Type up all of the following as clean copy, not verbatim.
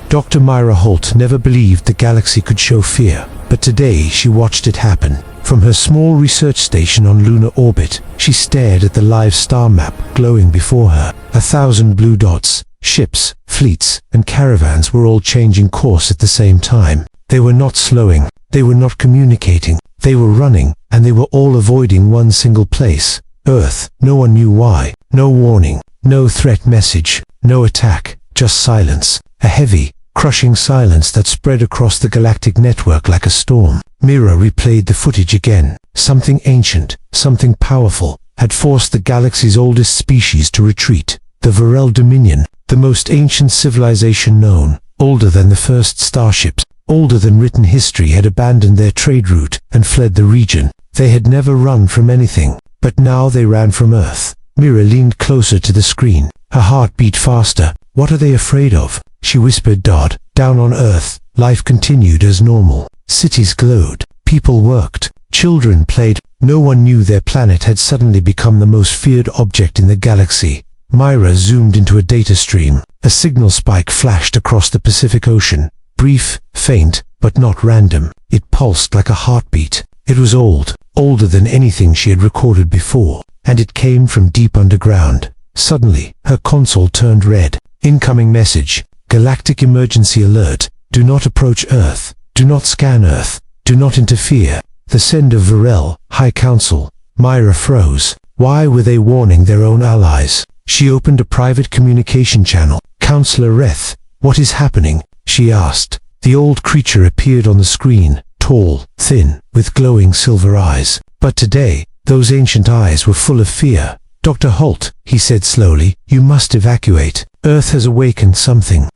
Dr. Myra Holt never believed the galaxy could show fear, but today she watched it happen. From her small research station on lunar orbit, she stared at the live star map glowing before her. 1,000 blue dots, ships, fleets, and caravans were all changing course at the same time. They were not slowing, they were not communicating, they were running, and they were all avoiding one single place: Earth. No one knew why. No warning, no threat message, no attack, just silence. A heavy, crushing silence that spread across the galactic network like a storm. Mira replayed the footage again. Something ancient, something powerful, had forced the galaxy's oldest species to retreat. The Varel Dominion, the most ancient civilization known, older than the first starships, older than written history, had abandoned their trade route and fled the region. They had never run from anything, but now they ran from Earth. Mira leaned closer to the screen. Her heart beat faster. What are they afraid of? She whispered. Down on Earth, life continued as normal. Cities glowed. People worked. Children played. No one knew their planet had suddenly become the most feared object in the galaxy. Myra zoomed into a data stream. A signal spike flashed across the Pacific Ocean. Brief, faint, but not random. It pulsed like a heartbeat. It was old, older than anything she had recorded before, and it came from deep underground. Suddenly, her console turned red. Incoming message. Galactic emergency alert. Do not approach Earth. Do not scan Earth. Do not interfere. The sender Varel, High Council. Myra froze. Why were they warning their own allies? She opened a private communication channel. Counselor Reth, what is happening? She asked. The old creature appeared on the screen, tall, thin, with glowing silver eyes. But today, those ancient eyes were full of fear. Dr. Holt, he said slowly, you must evacuate. Earth has awakened something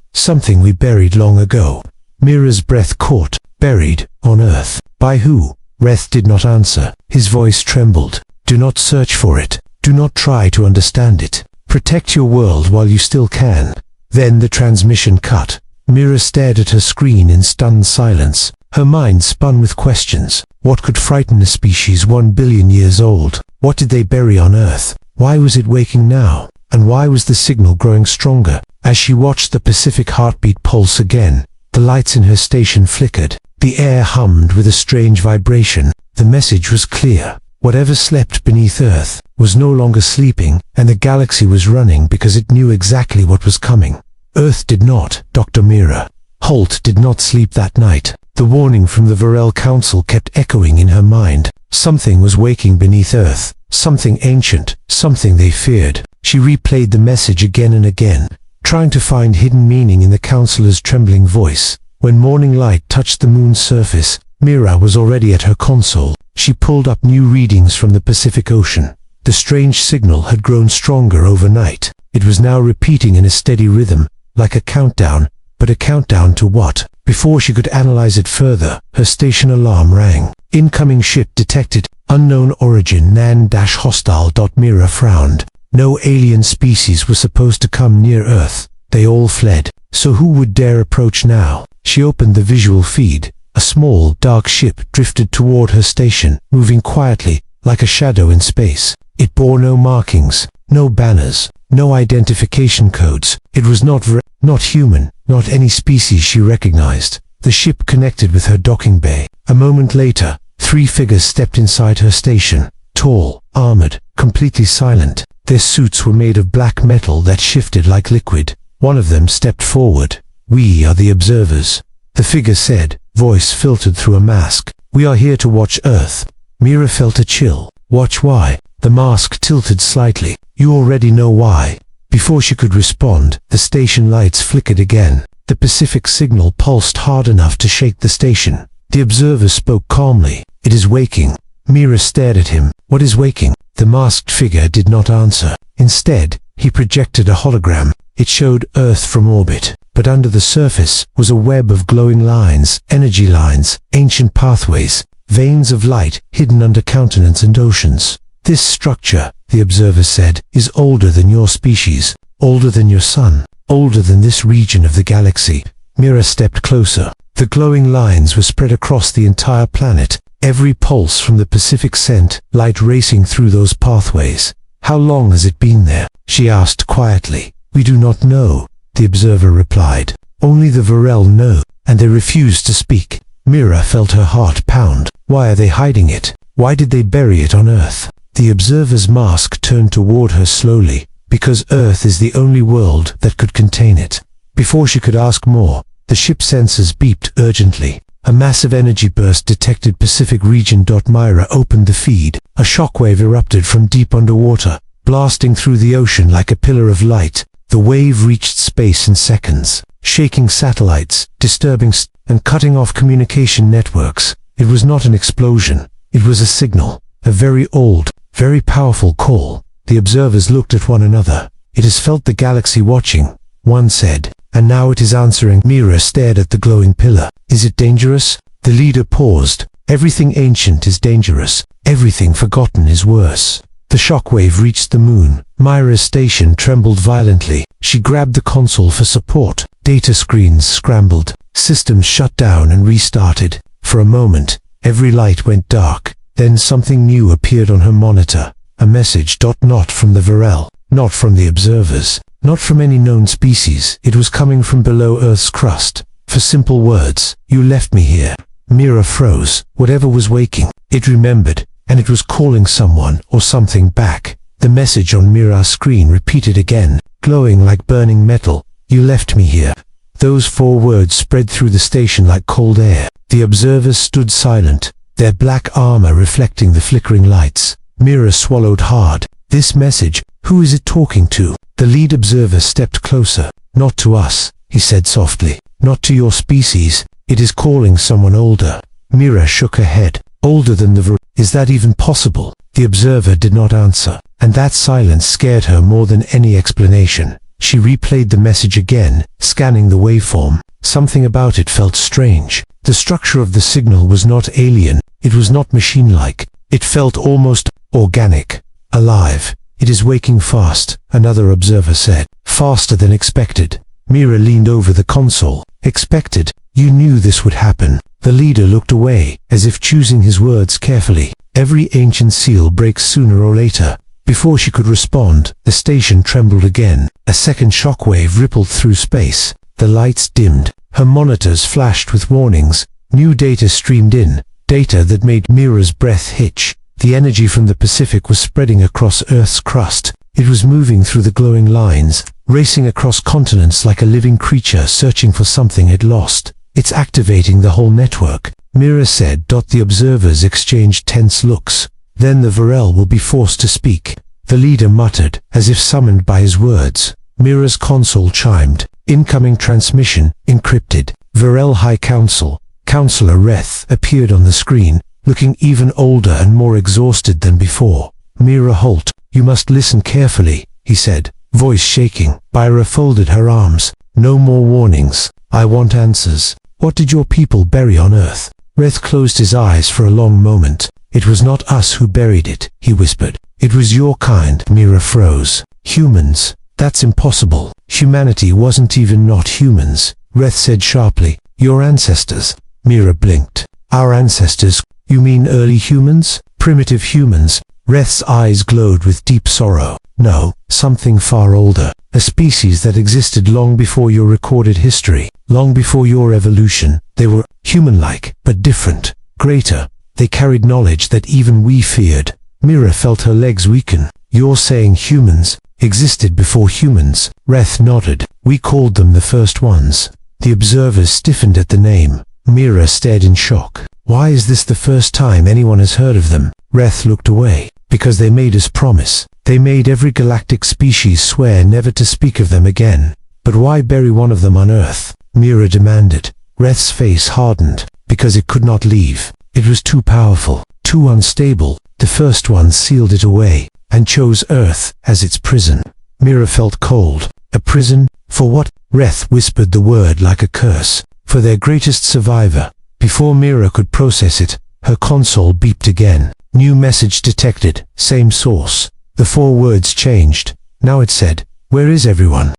we buried long ago. Mira's breath caught. Buried, on Earth. By who? Reth did not answer. His voice trembled. Do not search for it. Do not try to understand it. Protect your world while you still can. Then the transmission cut. Mira stared at her screen in stunned silence. Her mind spun with questions. What could frighten a species 1 billion years old? What did they bury on Earth? Why was it waking now? And why was the signal growing stronger? As she watched the Pacific heartbeat pulse again, the lights in her station flickered. The air hummed with a strange vibration. The message was clear. Whatever slept beneath Earth was no longer sleeping, and the galaxy was running because it knew exactly what was coming. Earth did not. Dr. Mira Holt did not sleep that night. The warning from the Varel Council kept echoing in her mind. Something was waking beneath Earth. Something ancient. Something they feared. She replayed the message again and again, trying to find hidden meaning in the counselor's trembling voice. When morning light touched the moon's surface, Mira was already at her console. She pulled up new readings from the Pacific Ocean. The strange signal had grown stronger overnight. It was now repeating in a steady rhythm, like a countdown. But a countdown to what? Before she could analyze it further, her station alarm rang. Incoming ship detected. Unknown origin nan-hostile. Mira frowned. No alien species was supposed to come near Earth. They all fled. So who would dare approach now? She opened the visual feed. A small, dark ship drifted toward her station, moving quietly, like a shadow in space. It bore no markings, no banners, no identification codes. It was not human, not any species she recognized. The ship connected with her docking bay. A moment later, 3 figures stepped inside her station. Tall, armored, completely silent. Their suits were made of black metal that shifted like liquid. One of them stepped forward. We are the observers, the figure said, voice filtered through a mask. We are here to watch Earth. Mira felt a chill. Watch why? The mask tilted slightly. You already know why. Before she could respond, the station lights flickered again. The Pacific signal pulsed hard enough to shake the station. The observer spoke calmly. It is waking. Mira stared at him. What is waking? The masked figure did not answer. Instead, he projected a hologram. It showed Earth from orbit, but under the surface was a web of glowing lines, energy lines, ancient pathways, veins of light hidden under continents and oceans. This structure, the observer said, is older than your species, older than your sun, older than this region of the galaxy. Mira stepped closer. The glowing lines were spread across the entire planet. Every pulse from the Pacific sent light racing through those pathways. How long has it been there? She asked quietly. We do not know, the observer replied. Only the Varel know, and they refuse to speak. Mira felt her heart pound. Why are they hiding it? Why did they bury it on Earth? The observer's mask turned toward her slowly, because Earth is the only world that could contain it. Before she could ask more, the ship's sensors beeped urgently. A massive energy burst detected Pacific region. Mira opened the feed. A shockwave erupted from deep underwater, blasting through the ocean like a pillar of light. The wave reached space in seconds, shaking satellites, disturbing and cutting off communication networks. It was not an explosion. It was a signal, a very old, very powerful call. The observers looked at one another. It has felt the galaxy watching, one said, and now it is answering. Mira stared at the glowing pillar. Is it dangerous? The leader paused. Everything ancient is dangerous. Everything forgotten is worse. The shockwave reached the moon. Mira's station trembled violently. She grabbed the console for support. Data screens scrambled. Systems shut down and restarted. For a moment, every light went dark. Then something new appeared on her monitor. A message. Not from the Varel, not from the observers, not from any known species. It was coming from below Earth's crust. For simple words, you left me here. Mira froze. Whatever was waking, it remembered, and it was calling someone or something back. The message on Mira's screen repeated again, glowing like burning metal. You left me here. Those 4 words spread through the station like cold air. The observers stood silent, their black armor reflecting the flickering lights. Mira swallowed hard. This message, who is it talking to? The lead observer stepped closer. Not to us, he said softly. Not to your species. It is calling someone older. Mira shook her head. Older than the Is that even possible? The observer did not answer, and that silence scared her more than any explanation. She replayed the message again, scanning the waveform. Something about it felt strange. The structure of the signal was not alien. It was not machine-like. It felt almost organic, alive. It is waking fast, another observer said. Faster than expected. Mira leaned over the console. Expected? You knew this would happen. The leader looked away, as if choosing his words carefully. Every ancient seal breaks sooner or later. Before she could respond, the station trembled again. A second shockwave rippled through space. The lights dimmed. Her monitors flashed with warnings. New data streamed in, data that made Mira's breath hitch. The energy from the Pacific was spreading across Earth's crust. It was moving through the glowing lines, racing across continents like a living creature searching for something it lost. It's activating the whole network, Mira said. The observers exchanged tense looks. Then the Varel will be forced to speak. The leader muttered, as if summoned by his words. Mira's console chimed. Incoming transmission, encrypted. Varel High Council. Counselor Reth appeared on the screen, looking even older and more exhausted than before. Mira Holt, you must listen carefully, he said, voice shaking. Mira folded her arms. No more warnings. I want answers. What did your people bury on Earth? Reth closed his eyes for a long moment. It was not us who buried it, he whispered. It was your kind. Mira froze. Humans. That's impossible. Humanity wasn't even not humans, Reth said sharply. Your ancestors. Mira blinked. Our ancestors? You mean early humans? Primitive humans? Reth's eyes glowed with deep sorrow. No, something far older. A species that existed long before your recorded history, long before your evolution. They were human-like, but different, greater. They carried knowledge that even we feared. Mira felt her legs weaken. You're saying humans existed before humans? Reth nodded. We called them the first ones. The observers stiffened at the name. Mira stared in shock. Why is this the first time anyone has heard of them? Reth looked away. Because they made us promise. They made every galactic species swear never to speak of them again. But why bury one of them on Earth? Mira demanded. Reth's face hardened. Because it could not leave. It was too powerful, too unstable. The first ones sealed it away, and chose Earth as its prison. Mira felt cold. A prison? For what? Reth whispered the word like a curse. For their greatest survivor. Before Mira could process it, her console beeped again. New message detected, same source. The 4 words changed. Now it said, where is everyone?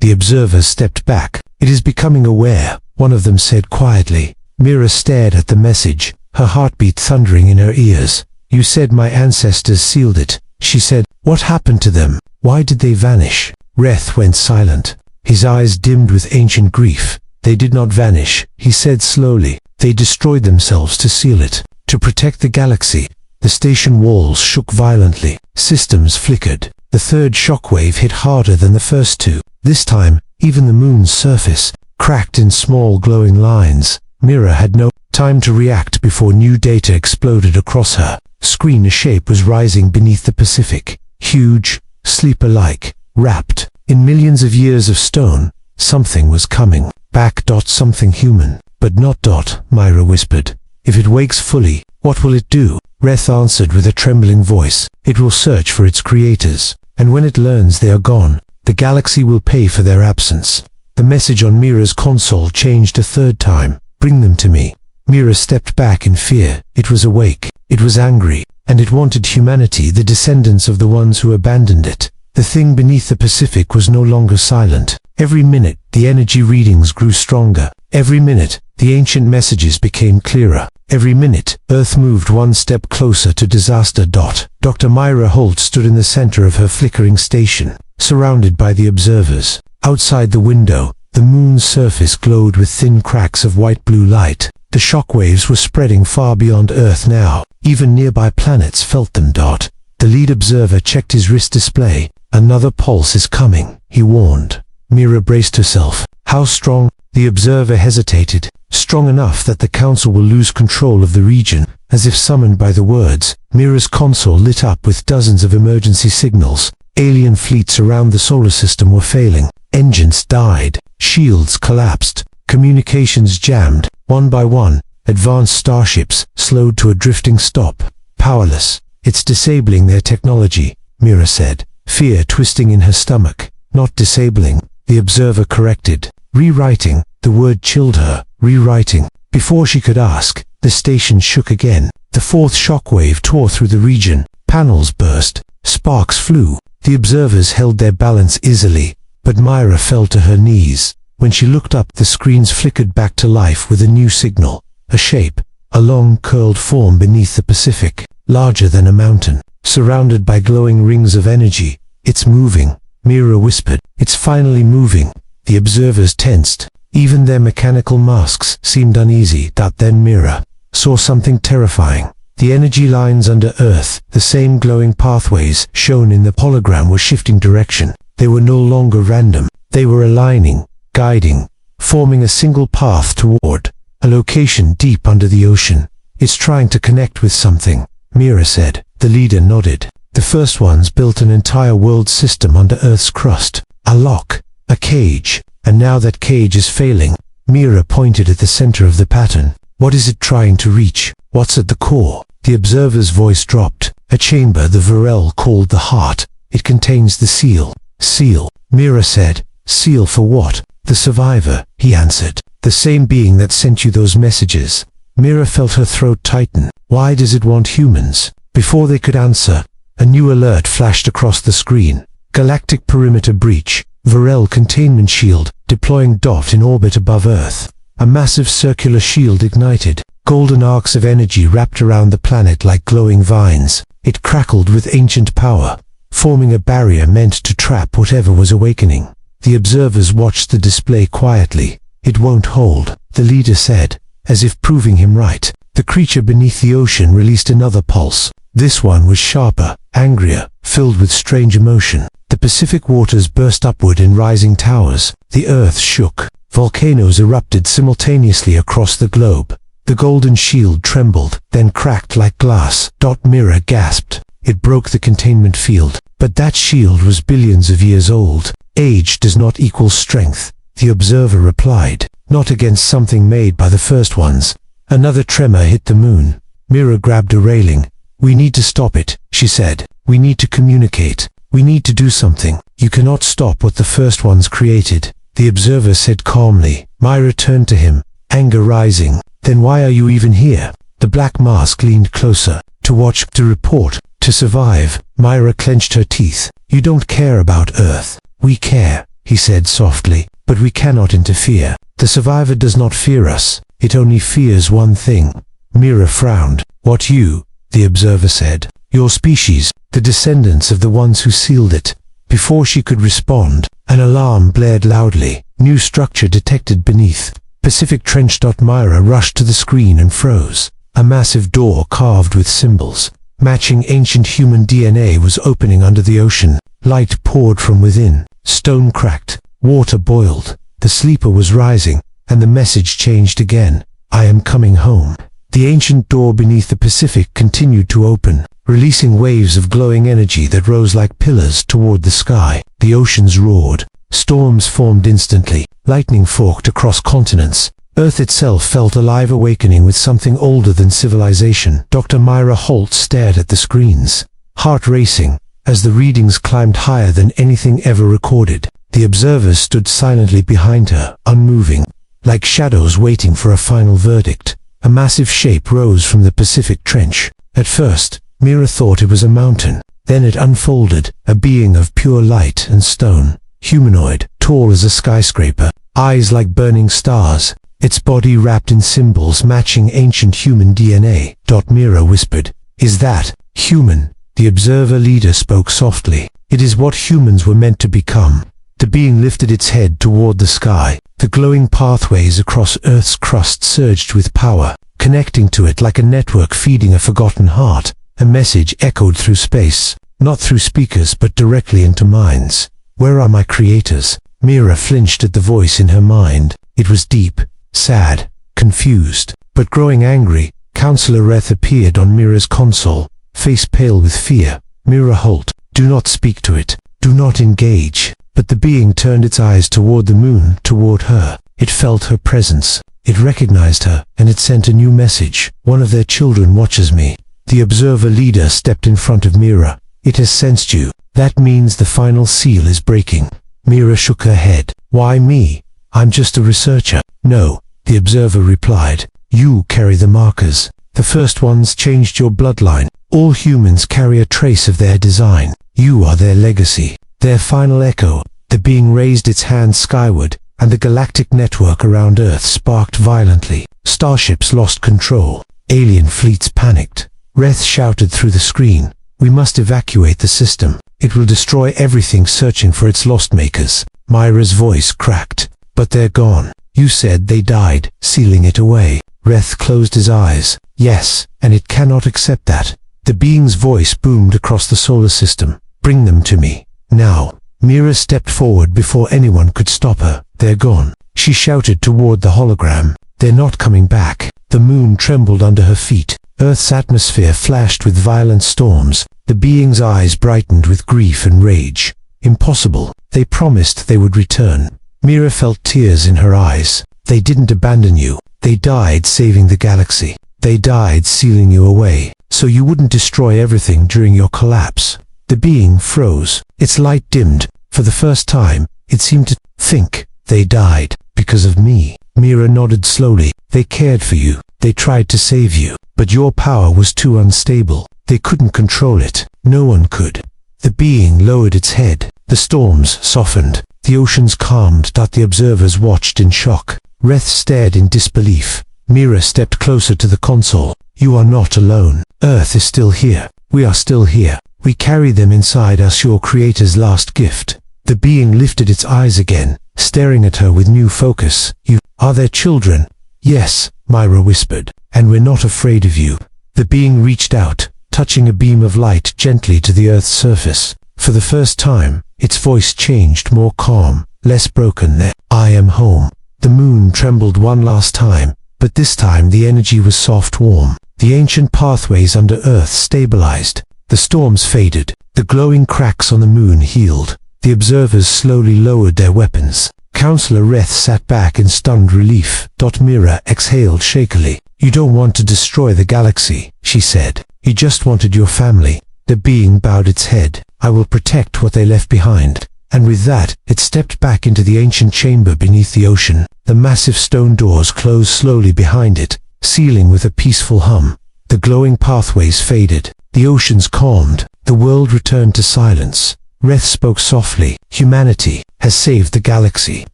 The observers stepped back. It is becoming aware, one of them said quietly. Mira stared at the message, her heartbeat thundering in her ears. You said my ancestors sealed it, she said. What happened to them? Why did they vanish? Reth went silent. His eyes dimmed with ancient grief. They did not vanish, he said slowly. They destroyed themselves to seal it, to protect the galaxy. The station walls shook violently. Systems flickered. The third shockwave hit harder than the first two. This time, even the moon's surface cracked in small glowing lines. Mira had no time to react before new data exploded across her screen. A shape was rising beneath the Pacific, huge, sleeper-like, wrapped in millions of years of stone. Something was coming back. Something human. But not. Myra whispered. If it wakes fully, what will it do? Reth answered with a trembling voice. It will search for its creators, and when it learns they are gone, the galaxy will pay for their absence. The message on Mira's console changed a third time. Bring them to me. Mira stepped back in fear. It was awake. It was angry, and it wanted humanity, the descendants of the ones who abandoned it. The thing beneath the Pacific was no longer silent. Every minute, the energy readings grew stronger. Every minute, the ancient messages became clearer. Every minute, Earth moved one step closer to disaster. Dr. Myra Holt stood in the center of her flickering station, surrounded by the observers. Outside the window, the moon's surface glowed with thin cracks of white-blue light. The shockwaves were spreading far beyond Earth now. Even nearby planets felt them. The lead observer checked his wrist display. Another pulse is coming, he warned. Mira braced herself. How strong? The observer hesitated. Strong enough that the Council will lose control of the region. As if summoned by the words, Mira's console lit up with dozens of emergency signals. Alien fleets around the solar system were failing. Engines died. Shields collapsed. Communications jammed. One by one, advanced starships slowed to a drifting stop. Powerless. It's disabling their technology, Mira said, fear twisting in her stomach. Not disabling, the observer corrected. Rewriting. The word chilled her. Rewriting. Before she could ask, the station shook again. The fourth shockwave tore through the region. Panels burst. Sparks flew. The observers held their balance easily, but Myra fell to her knees. When she looked up, the screens flickered back to life with a new signal. A shape. A long, curled form beneath the Pacific, larger than a mountain, surrounded by glowing rings of energy. It's moving, Mira whispered. It's finally moving. The observers tensed. Even their mechanical masks seemed uneasy. Then Mira saw something terrifying. The energy lines under Earth, the same glowing pathways shown in the hologram, were shifting direction. They were no longer random. They were aligning, guiding, forming a single path toward a location deep under the ocean. It's trying to connect with something, Mira said. The leader nodded. The first ones built an entire world system under Earth's crust. A lock, a cage, and now that cage is failing. Mira pointed at the center of the pattern. What is it trying to reach? What's at the core? The observer's voice dropped. A chamber the Varel called the heart. It contains the seal. Seal, Mira said. Seal for what? The survivor, he answered. The same being that sent you those messages. Mira felt her throat tighten. Why does it want humans? Before they could answer, a new alert flashed across the screen. Galactic perimeter breach. Varel containment shield, deploying. In orbit above Earth. A massive circular shield ignited. Golden arcs of energy wrapped around the planet like glowing vines. It crackled with ancient power, forming a barrier meant to trap whatever was awakening. The observers watched the display quietly. It won't hold, the leader said, as if proving him right. The creature beneath the ocean released another pulse. This one was sharper, angrier, filled with strange emotion. The Pacific waters burst upward in rising towers. The earth shook. Volcanoes erupted simultaneously across the globe. The golden shield trembled, then cracked like glass. Mira gasped. It broke the containment field. But that shield was billions of years old. Age does not equal strength, the observer replied. Not against something made by the first ones. Another tremor hit the moon. Mira grabbed a railing. We need to stop it, she said. We need to communicate. We need to do something. You cannot stop what the first ones created, the observer said calmly. Myra turned to him, anger rising. Then why are you even here? The black mask leaned closer. To watch, to report, to survive. Myra clenched her teeth. You don't care about Earth. We care, he said softly, but we cannot interfere. The survivor does not fear us. It only fears one thing. Mira frowned. What you? The observer said. Your species, the descendants of the ones who sealed it. Before she could respond, an alarm blared loudly. New structure detected beneath. Pacific Trench. Myra rushed to the screen and froze. A massive door carved with symbols, matching ancient human DNA, was opening under the ocean. Light poured from within. Stone cracked. Water boiled. The sleeper was rising, and the message changed again. I am coming home. The ancient door beneath the Pacific continued to open, releasing waves of glowing energy that rose like pillars toward the sky. The oceans roared. Storms formed instantly. Lightning forked across continents. Earth itself felt alive, awakening with something older than civilization. Dr. Myra Holt stared at the screens, heart racing, as the readings climbed higher than anything ever recorded. The observers stood silently behind her, unmoving, like shadows waiting for a final verdict. A massive shape rose from the Pacific Trench. At first, Myra thought it was a mountain. Then it unfolded, a being of pure light and stone. Humanoid, tall as a skyscraper, eyes like burning stars, its body wrapped in symbols matching ancient human DNA. Myra whispered, "Is that human?" The observer leader spoke softly. "It is what humans were meant to become." The being lifted its head toward the sky. The glowing pathways across Earth's crust surged with power, connecting to it like a network feeding a forgotten heart. A message echoed through space, not through speakers but directly into minds. "Where are my creators?" Myra flinched at the voice in her mind. It was deep, sad, confused, but growing angry. Counselor Reth appeared on Myra's console, face pale with fear. "Myra Holt, do not speak to it. Do not engage." But the being turned its eyes toward the moon, toward her. It felt her presence. It recognized her, and it sent a new message. "One of their children watches me." The observer leader stepped in front of Myra. "It has sensed you. That means the final seal is breaking." Myra shook her head. "Why me? I'm just a researcher." "No," the observer replied. "You carry the markers. The first ones changed your bloodline. All humans carry a trace of their design. You are their legacy, their final echo." The being raised its hand skyward, and the galactic network around Earth sparked violently. Starships lost control. Alien fleets panicked. Reth shouted through the screen, "We must evacuate the system. It will destroy everything searching for its lost makers." Myra's voice cracked. "But they're gone. You said they died, sealing it away." Reth closed his eyes. "Yes, and it cannot accept that." The being's voice boomed across the solar system. "Bring them to me, now." Myra stepped forward before anyone could stop her. "They're gone," she shouted toward the hologram. "They're not coming back." The moon trembled under her feet. Earth's atmosphere flashed with violent storms. The being's eyes brightened with grief and rage. "Impossible. They promised they would return." Myra felt tears in her eyes. "They didn't abandon you. They died saving the galaxy. They died sealing you away, so you wouldn't destroy everything during your collapse." The being froze. Its light dimmed. For the first time, it seemed to think. "They died because of me." Myra nodded slowly. "They cared for you. They tried to save you. But your power was too unstable. They couldn't control it. No one could." The being lowered its head. The storms softened. The oceans calmed. The observers watched in shock. Reth stared in disbelief. Myra stepped closer to the console. "You are not alone. Earth is still here. We are still here. We carry them inside us, your creator's last gift." The being lifted its eyes again, staring at her with new focus. "You are their children." "Yes," Myra whispered, "and we're not afraid of you." The being reached out, touching a beam of light gently to the Earth's surface. For the first time, its voice changed, more calm, less broken. "There, I am home." The moon trembled one last time, but this time the energy was soft, warm. The ancient pathways under Earth stabilized. The storms faded. The glowing cracks on the moon healed. The observers slowly lowered their weapons. Counselor Reth sat back in stunned relief. Myra exhaled shakily. "You don't want to destroy the galaxy," she said. "You just wanted your family." The being bowed its head. "I will protect what they left behind." And with that, it stepped back into the ancient chamber beneath the ocean. The massive stone doors closed slowly behind it, sealing with a peaceful hum. The glowing pathways faded. The oceans calmed. The world returned to silence. Reth spoke softly. "Humanity has saved the galaxy."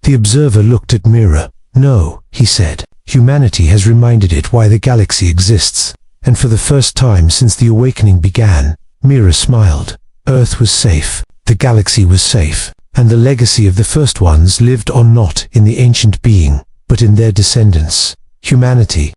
The observer looked at Myra. "No," he said. "Humanity has reminded it why the galaxy exists." And for the first time since the awakening began, Myra smiled. Earth was safe. the galaxy was safe, and the legacy of the first ones lived on not in the ancient being, but in their descendants, humanity.